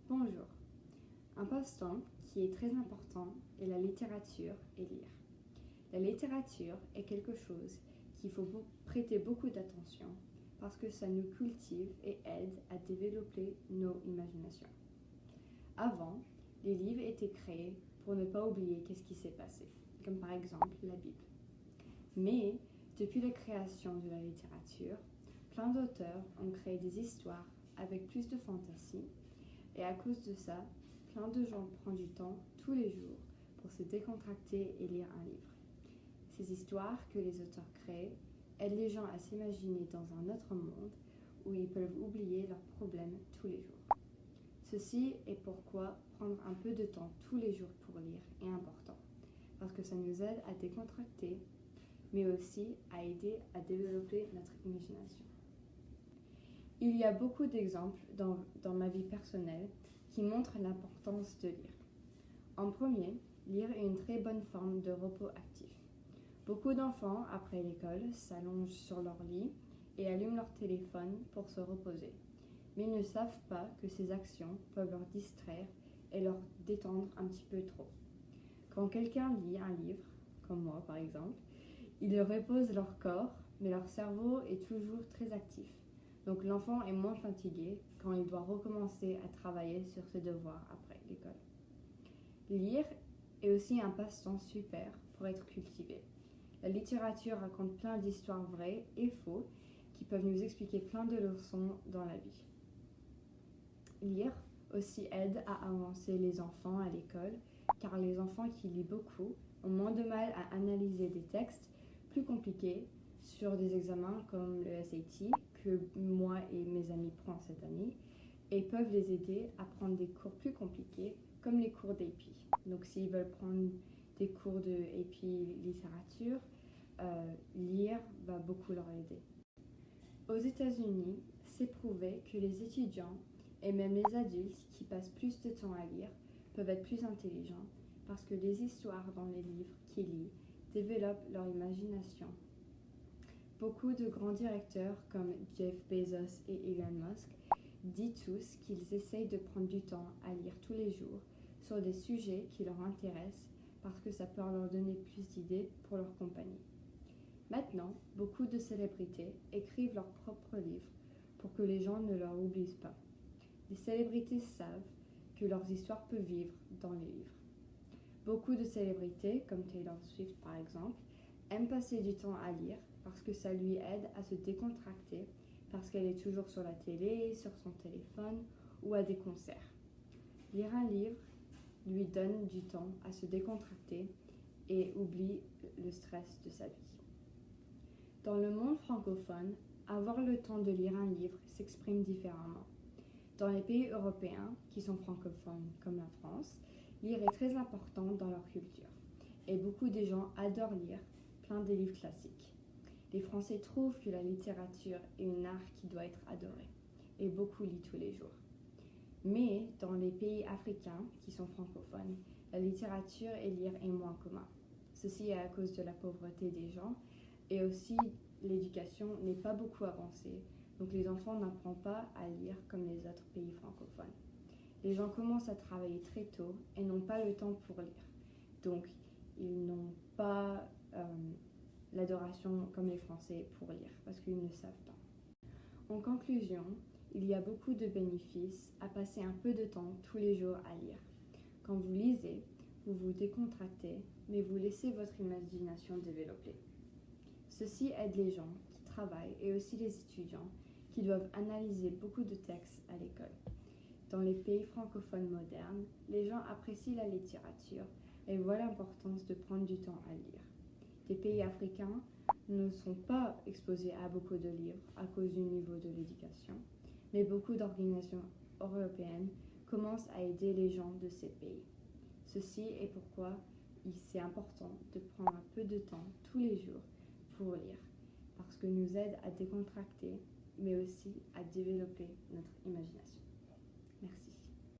Bonjour. Un passe-temps qui est très important est la littérature et lire. La littérature est quelque chose qu'il faut prêter beaucoup d'attention parce que ça nous cultive et aide à développer nos imaginations. Avant, les livres étaient créés pour ne pas oublier qu'est-ce qui s'est passé, comme par exemple la Bible. Mais depuis la création de la littérature, plein d'auteurs ont créé des histoires avec plus de fantaisie et à cause de ça, plein de gens prennent du temps tous les jours pour se décontracter et lire un livre. Ces histoires que les auteurs créent aident les gens à s'imaginer dans un autre monde où ils peuvent oublier leurs problèmes tous les jours. Ceci est pourquoi prendre un peu de temps tous les jours pour lire est important, parce que ça nous aide à décontracter, mais aussi à aider à développer notre imagination. Il y a beaucoup d'exemples dans ma vie personnelle qui montrent l'importance de lire. En premier, lire est une très bonne forme de repos actif. Beaucoup d'enfants, après l'école, s'allongent sur leur lit et allument leur téléphone pour se reposer, mais ils ne savent pas que ces actions peuvent leur distraire et leur détendre un petit peu trop. Quand quelqu'un lit un livre, comme moi par exemple, il repose leur corps, mais leur cerveau est toujours très actif. Donc l'enfant est moins fatigué quand il doit recommencer à travailler sur ses devoirs après l'école. Lire est aussi un passe-temps super pour être cultivé. La littérature raconte plein d'histoires vraies et fausses qui peuvent nous expliquer plein de leçons dans la vie. Lire aussi aide à avancer les enfants à l'école, car les enfants qui lisent beaucoup ont moins de mal à analyser des textes plus compliqués sur des examens comme le SAT que moi et mes amis prennent cette année et peuvent les aider à prendre des cours plus compliqués comme les cours d'AP. Donc s'ils veulent prendre des cours de AP littérature, lire va beaucoup leur aider. Aux États-Unis, c'est prouvé que les étudiants et même les adultes qui passent plus de temps à lire peuvent être plus intelligents parce que les histoires dans les livres qu'ils lisent développent leur imagination. Beaucoup de grands directeurs comme Jeff Bezos et Elon Musk disent tous qu'ils essayent de prendre du temps à lire tous les jours sur des sujets qui leur intéressent parce que ça peut leur donner plus d'idées pour leur compagnie. Maintenant, beaucoup de célébrités écrivent leurs propres livres pour que les gens ne leur oublient pas. Les célébrités savent que leurs histoires peuvent vivre dans les livres. Beaucoup de célébrités, comme Taylor Swift par exemple, aiment passer du temps à lire parce que ça lui aide à se décontracter parce qu'elle est toujours sur la télé, sur son téléphone ou à des concerts. Lire un livre lui donne du temps à se décontracter et oublie le stress de sa vie. Dans le monde francophone, avoir le temps de lire un livre s'exprime différemment. Dans les pays européens qui sont francophones comme la France, lire est très important dans leur culture et beaucoup de gens adorent lire plein de livres classiques. Les Français trouvent que la littérature est un art qui doit être adoré et beaucoup lisent tous les jours. Mais dans les pays africains qui sont francophones, la littérature et lire est moins commun. Ceci est à cause de la pauvreté des gens et aussi l'éducation n'est pas beaucoup avancée, donc les enfants n'apprennent pas à lire comme les autres pays francophones. Les gens commencent à travailler très tôt et n'ont pas le temps pour lire, donc ils n'ont pas l'adoration comme les Français pour lire parce qu'ils ne savent pas. En conclusion, il y a beaucoup de bénéfices à passer un peu de temps tous les jours à lire. Quand vous lisez, vous vous décontractez, mais vous laissez votre imagination développer. Ceci aide les gens qui travaillent et aussi les étudiants qui doivent analyser beaucoup de textes à l'école. Dans les pays francophones modernes, les gens apprécient la littérature et voient l'importance de prendre du temps à lire. Les pays africains ne sont pas exposés à beaucoup de livres à cause du niveau de l'éducation, mais beaucoup d'organisations européennes commencent à aider les gens de ces pays. Ceci est pourquoi c'est important de prendre un peu de temps tous les jours pour lire, parce que nous aide à décontracter, mais aussi à développer notre imagination.